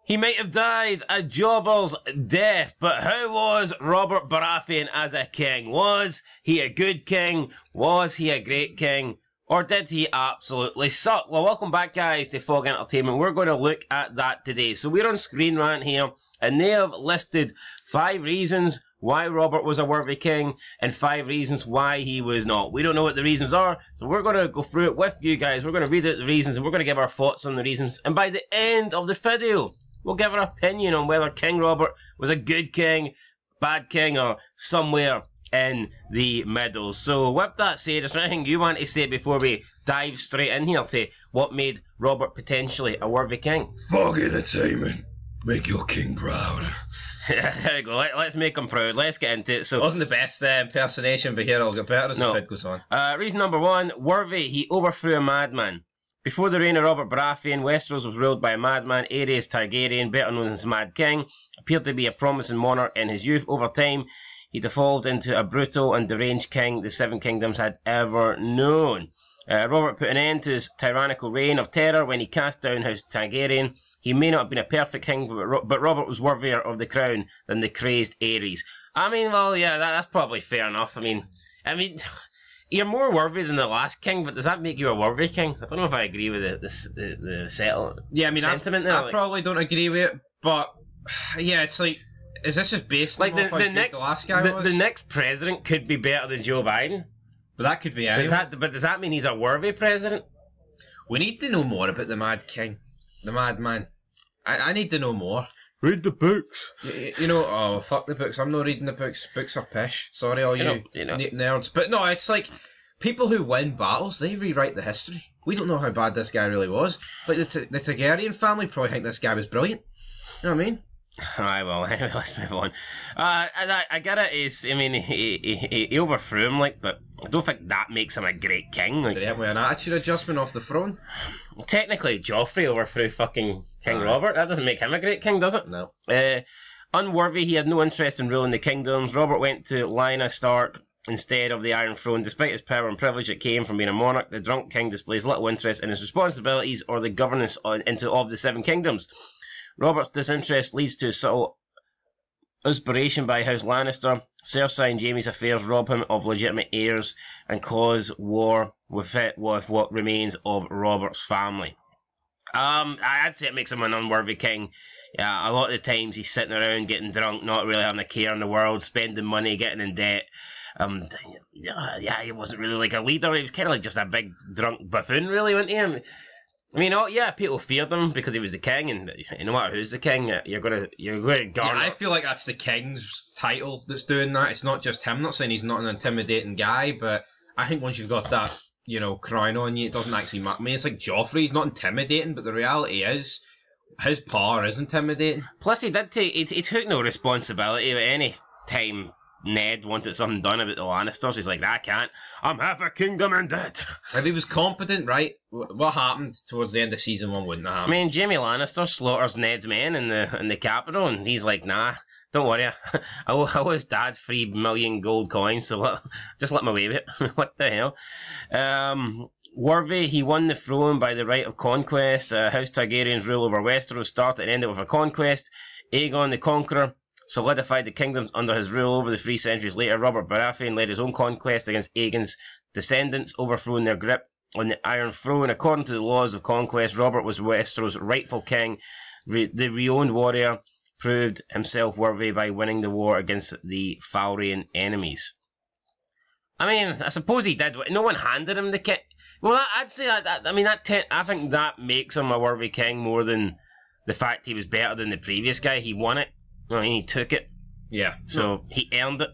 He might have died a jobber's death, but how was Robert Baratheon as a king? Was he a good king? Was he a great king? Or did he absolutely suck? Well, welcome back, guys, to Fog Entertainment. We're going to look at that today. So we're on Screen Rant here, and they have listed 5 reasons why Robert was a worthy king, and 5 reasons why he was not. We don't know what the reasons are, so we're going to go through it with you guys. We're going to read out the reasons, and we're going to give our thoughts on the reasons. And by the end of the video, we'll give our opinion on whether King Robert was a good king, bad king, or somewhere in the middle. So with that said, is there anything you want to say before we dive straight in here to what made Robert potentially a worthy king? Fog Entertainment. Make your king proud. There you go. Let's make him proud. Let's get into it. So, it wasn't the best impersonation, but here it'll get better as the vid goes on. Reason number 1, worthy. He overthrew a madman. Before the reign of Robert Baratheon, Westeros was ruled by a madman, Aerys Targaryen, better known as Mad King. Appeared to be a promising monarch in his youth. Over time, he devolved into a brutal and deranged king the 7 kingdoms had ever known. Robert put an end to his tyrannical reign of terror when he cast down House Targaryen. He may not have been a perfect king, but Robert was worthier of the crown than the crazed Aerys. I mean, well, yeah, that's probably fair enough. I mean, you're more worthy than the last king, but does that make you a worthy king? I don't know if I agree with the sentiment there. I probably don't agree with it, but yeah, it's like, is this just based on how good the last guy was? The next president could be better than Joe Biden. But that could be anyone. Does that mean he's a worthy president? We need to know more about the Mad King, the Madman. I need to know more. Read the books. You know, oh, fuck the books. I'm not reading the books. Books are pish. Sorry, all you nerds. But no, it's like, people who win battles, they rewrite the history. We don't know how bad this guy really was. Like, the Targaryen family probably think this guy was brilliant. You know what I mean? Alright, well, anyway, let's move on. I get it. He overthrew him, but I don't think that makes him a great king. Did he have an attitude adjustment off the throne? Technically, Joffrey overthrew fucking King Robert. That doesn't make him a great king, does it? No. Unworthy, he had no interest in ruling the kingdoms. Robert went to Lyanna Stark instead of the Iron Throne. Despite his power and privilege that came from being a monarch, the drunk king displays little interest in his responsibilities or the governance of the 7 kingdoms. Robert's disinterest leads to subtle usurpation by House Lannister. Cersei and Jaime's affairs rob him of legitimate heirs and cause war with what remains of Robert's family. I'd say it makes him an unworthy king. Yeah, a lot of the times he's sitting around getting drunk, not really having a care in the world, spending money, getting in debt. He wasn't really like a leader. He was kind of like just a big drunk buffoon, really, wasn't he? I mean, people feared him because he was the king, and no matter who's the king, you're gonna garner. Yeah, I feel like that's the king's title that's doing that. It's not just him. I'm not saying he's not an intimidating guy, but I think once you've got that, crown on you, it doesn't actually matter. I mean, it's like Joffrey. He's not intimidating, but the reality is, his power is intimidating. Plus, he took no responsibility at any time. Ned wanted something done about the Lannisters. He's like, I can't. I'm half a kingdom in debt. If he was competent, right? What happened towards the end of season 1 wouldn't have happened. I mean, Jaime Lannister slaughters Ned's men in the capital, and he's like, nah, don't worry. I owe his dad 3 million gold coins, so just let me away with it. What the hell? Worthy, he won the throne by the right of conquest. House Targaryen's rule over Westeros started and ended with a conquest. Aegon the Conqueror solidified the kingdoms under his rule over the 3 centuries later. Robert Baratheon led his own conquest against Aegon's descendants, overthrowing their grip on the Iron Throne. According to the laws of conquest, Robert was Westeros' rightful king. The renowned warrior proved himself worthy by winning the war against the Valyrian enemies. I mean, I suppose he did. No one handed him the king. Well, I'd say I think that makes him a worthy king more than the fact he was better than the previous guy. He won it. I mean, he took it. Yeah. So, he earned it.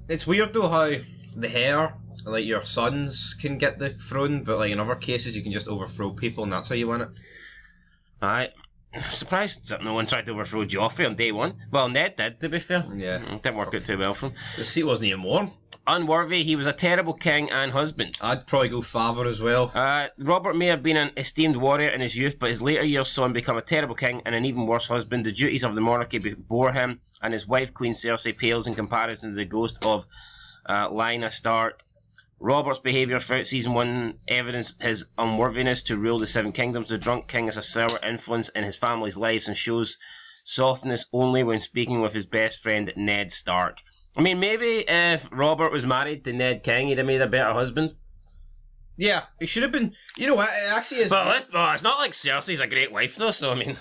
It's weird, though, how the heir, like, your sons can get the throne, but, like, in other cases, you can just overthrow people, and that's how you win it. I'm surprised that no one tried to overthrow Joffrey on day 1. Well, Ned did, to be fair. Yeah. It didn't work out too well for him. The seat wasn't even warm. Unworthy, he was a terrible king and husband. I'd probably go father as well. Robert may have been an esteemed warrior in his youth, but his later years saw him become a terrible king and an even worse husband. The duties of the monarchy bore him, and his wife, Queen Cersei, pales in comparison to the ghost of Lyanna Stark. Robert's behaviour throughout Season 1 evidenced his unworthiness to rule the 7 kingdoms. The drunk king has a sour influence in his family's lives and shows softness only when speaking with his best friend Ned Stark. I mean, maybe if Robert was married to Ned King, he'd have made a better husband. Yeah, he should have been. You know what? It actually is. But it's not like Cersei's a great wife, though. So I mean,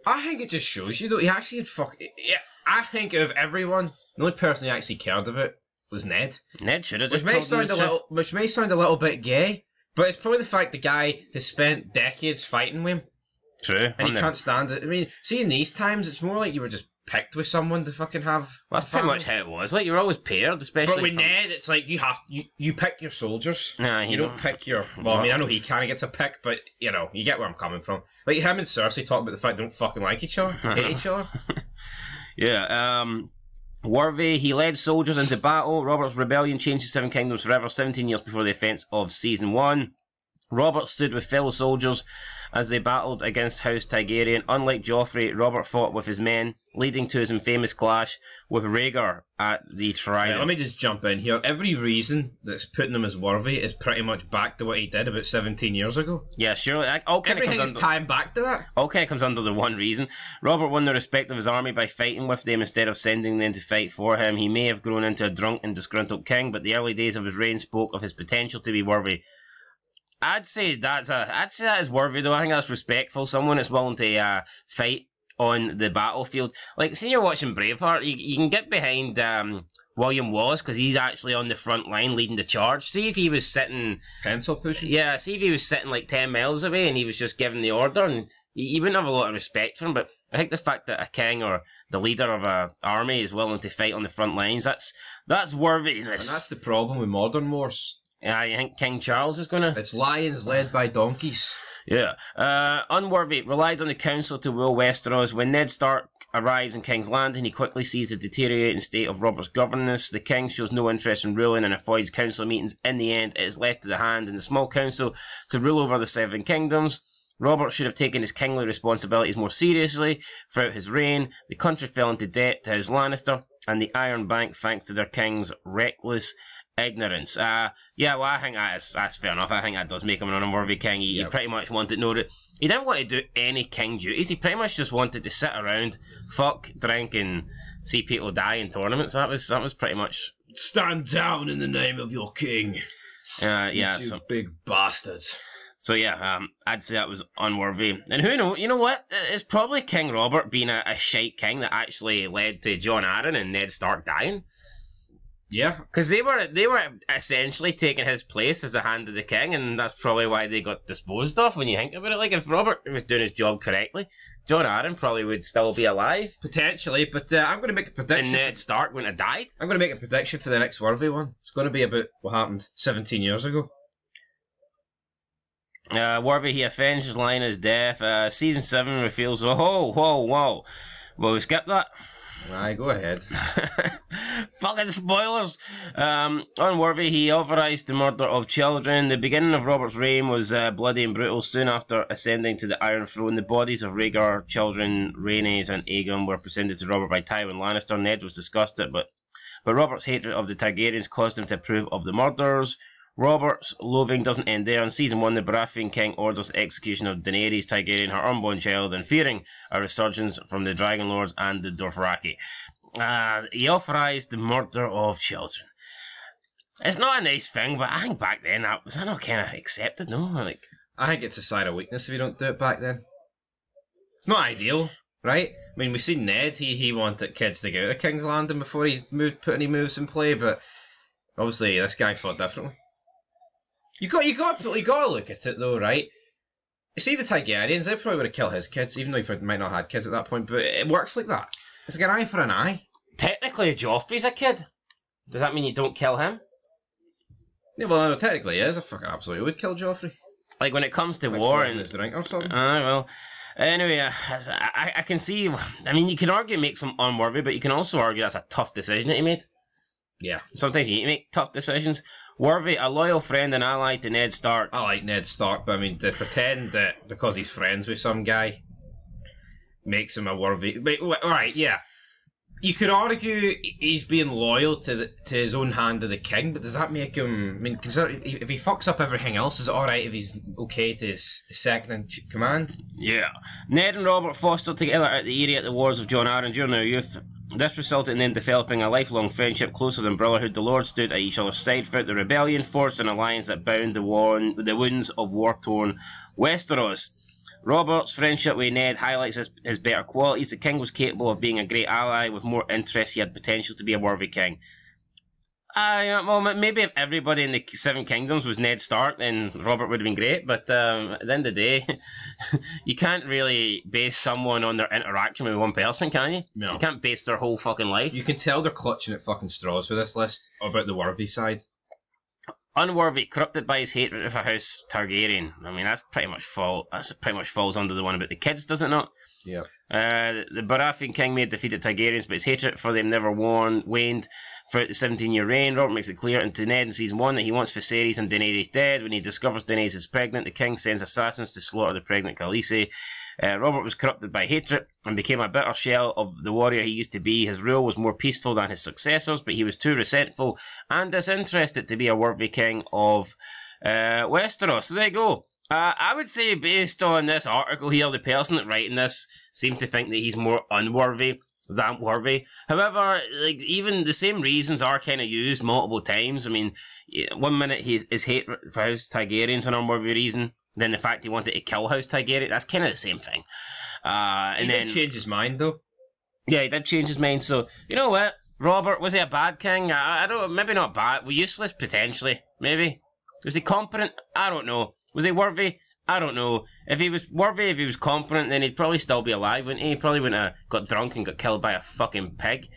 I think it just shows you though. He actually had Yeah, I think of everyone, the only person he actually cared about was Ned. Ned should have just which may sound a little bit gay, but it's probably the fact the guy has spent decades fighting with him. True. And he can't stand it. I mean, see, in these times, it's more like you were just picked with someone to fucking have. Well, that's pretty much how it was. Like, you're always paired, especially. But with Ned, it's like you pick your soldiers. Nah, you don't pick your. Well, I mean, I know he kind of gets a pick, but you know, you get where I'm coming from. Like him and Cersei talk about the fact they don't fucking like each other, hate each other. Yeah. Worthy, he led soldiers into battle. Robert's rebellion changed the Seven Kingdoms forever, 17 years before the events of Season 1. Robert stood with fellow soldiers as they battled against House Targaryen. Unlike Joffrey, Robert fought with his men, leading to his infamous clash with Rhaegar at the Trident. Let me just jump in here. Every reason that's putting him as worthy is pretty much back to what he did about 17 years ago. Yeah, surely. Everything is tying back to that. All kind of comes under the one reason. Robert won the respect of his army by fighting with them instead of sending them to fight for him. He may have grown into a drunk and disgruntled king, but the early days of his reign spoke of his potential to be worthy. I'd say that is worthy though. I think that's respectful. Someone that's willing to fight on the battlefield. Like, see, you're watching Braveheart, you can get behind William Wallace because he's actually on the front line leading the charge. See if he was sitting pencil pushing. Yeah, see if he was sitting like 10 miles away and he was just giving the order, and you wouldn't have a lot of respect for him. But I think the fact that a king or the leader of an army is willing to fight on the front lines, that's worthiness. And that's the problem with modern wars. Yeah, you think King Charles is gonna? It's lions led by donkeys. Yeah. Unworthy relied on the council to rule Westeros. When Ned Stark arrives in King's Landing, he quickly sees the deteriorating state of Robert's governance. The king shows no interest in ruling and avoids council meetings. In the end, it is left to the hand in the small council to rule over the Seven Kingdoms. Robert should have taken his kingly responsibilities more seriously throughout his reign. The country fell into debt to House Lannister and the Iron Bank thanks to their king's reckless ignorance. Yeah, well, I think that's fair enough. I think that does make him an unworthy king. He pretty much wanted he didn't want to do any king duties. He pretty much just wanted to sit around, fuck, drink, and see people die in tournaments. That was pretty much. Stand down in the name of your king. Yeah, you big bastards. So yeah, I'd say that was unworthy. And who knows? You know what? It's probably King Robert being a shite king that actually led to Jon Arryn and Ned Stark dying. Yeah, because they were essentially taking his place as the hand of the king, and that's probably why they got disposed of. When you think about it, like if Robert was doing his job correctly, Jon Arryn probably would still be alive potentially. But I'm going to make a prediction. And Ned Stark wouldn't have died. I'm going to make a prediction for the next worthy one. It's going to be about what happened 17 years ago. Worthy, he avenged Lyanna's death. Season 7 reveals. Whoa. Well, we skipped that. Aye, go ahead. Fucking spoilers. Unworthy, he authorised the murder of children. The beginning of Robert's reign was bloody and brutal. Soon after ascending to the Iron Throne, the bodies of Rhaegar, children, Rhaenys and Aegon were presented to Robert by Tywin Lannister. Ned was disgusted, but Robert's hatred of the Targaryens caused him to approve of the murders. Robert's loathing doesn't end there. In Season 1, the Baratheon king orders the execution of Daenerys Targaryen, her unborn child, and fearing a resurgence from the Dragon Lords and the Dothraki. He authorised the murder of children. It's not a nice thing, but I think back then, was that not kind of accepted, no? I think it's a sign of weakness if you don't do it back then. It's not ideal, right? I mean, we seen Ned, he wanted kids to get out of King's Landing before he put any moves in play, but obviously this guy thought differently. You got to look at it though, right? You see the Targaryens, they probably would have killed his kids, even though he might not have had kids at that point, but it works like that. It's like an eye for an eye. Technically, Joffrey's a kid. Does that mean you don't kill him? Yeah, well, no, technically he is. I fucking absolutely would kill Joffrey. Like when it comes to war and his drink or something. Well. Anyway, I can see. I mean, you can argue it makes him unworthy, but you can also argue that's a tough decision that he made. Yeah. Sometimes you need to make tough decisions. Worthy, a loyal friend and ally to Ned Stark. I like Ned Stark, but I mean, to pretend that because he's friends with some guy makes him a worthy... Alright, yeah. You could argue he's being loyal to his own hand of the king, but does that make him... I mean, if he fucks up everything else, is it alright if he's okay to his second in command? Yeah. Ned and Robert fostered together at the Eyrie at the wars of Jon Arryn during their youth. This resulted in them developing a lifelong friendship closer than brotherhood. The Lords stood at each other's side throughout the rebellion, forged an alliance that bound the wounds of war-torn Westeros. Robert's friendship with Ned highlights his better qualities. The king was capable of being a great ally. With more interest, he had potential to be a worthy king. Well, maybe if everybody in the Seven Kingdoms was Ned Stark, then Robert would have been great. But at the end of the day, you can't really base someone on their interaction with one person, can you? No. You can't base their whole fucking life. You can tell they're clutching at fucking straws for this list about the worthy side. Unworthy, corrupted by his hatred of a house Targaryen. I mean, that's pretty much falls under the one about the kids, does it not? Yeah. The Baratheon king may have defeated Targaryens, but his hatred for them never waned throughout the 17-year reign. Robert makes it clear to Ned in season 1 that he wants Viserys and Daenerys dead. When he discovers Daenerys is pregnant, the king sends assassins to slaughter the pregnant Khaleesi. Robert was corrupted by hatred and became a bitter shell of the warrior he used to be. His rule was more peaceful than his successors, but he was too resentful and disinterested to be a worthy king of Westeros. So there you go. I would say, based on this article here, the person that writing this seems to think that he's more unworthy than worthy. However, like, even the same reasons are kind of used multiple times. I mean, 1 minute his hate for House Targaryen's an unworthy reason, then the fact he wanted to kill House Targaryen, that's kind of the same thing. He did change his mind, though. Yeah, he did change his mind, so, you know what? Robert, was he a bad king? I don't, maybe not bad. Well, useless, potentially, maybe. Was he competent? I don't know. Was he worthy? I don't know. If he was worthy, if he was competent, then he'd probably still be alive, wouldn't he? He probably wouldn't have got drunk and got killed by a fucking pig.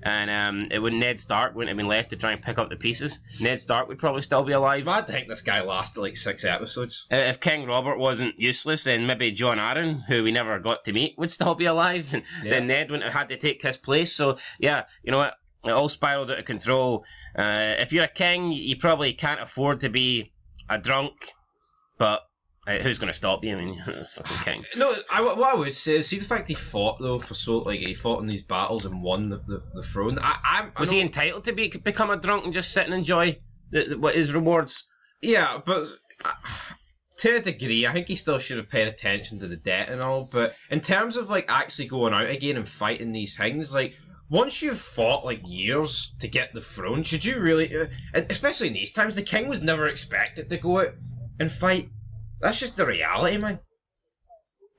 And Ned Stark wouldn't have been left to try and pick up the pieces. Ned Stark would probably still be alive. It's mad to think this guy lasted like 6 episodes. If King Robert wasn't useless, then maybe Jon Arryn, who we never got to meet, would still be alive. And then Ned wouldn't have had to take his place. So, yeah, you know what? It all spiraled out of control. If you're a king, you probably can't afford to be a drunk. But who's going to stop you? I mean, fucking king. No, what I would say is, see the fact he fought, though, for so, like, he fought in these battles and won the throne. Was he entitled to become a drunk and just sit and enjoy what his rewards? Yeah, but to a degree, I think he still should have paid attention to the debt and all, but in terms of, like, actually going out again and fighting these things, like, once you've fought, like, years to get the throne, should you really, especially in these times, the king was never expected to go out and fight. That's just the reality, man.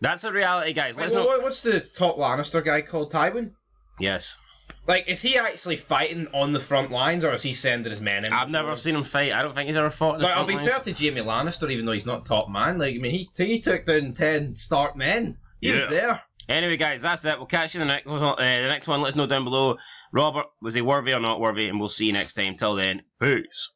That's the reality, guys. Like, what's the top Lannister guy called? Tywin? Yes. Like, is he actually fighting on the front lines, or is he sending his men in? I've never seen him fight. I don't think he's ever fought in the front lines. I'll be fair to Jaime Lannister, even though he's not top man. Like, I mean, he took down 10 Stark men. He was there. Anyway, guys, that's it. We'll catch you in the next one. Let us know down below. Robert, was he worthy or not worthy? And we'll see you next time. Till then, peace.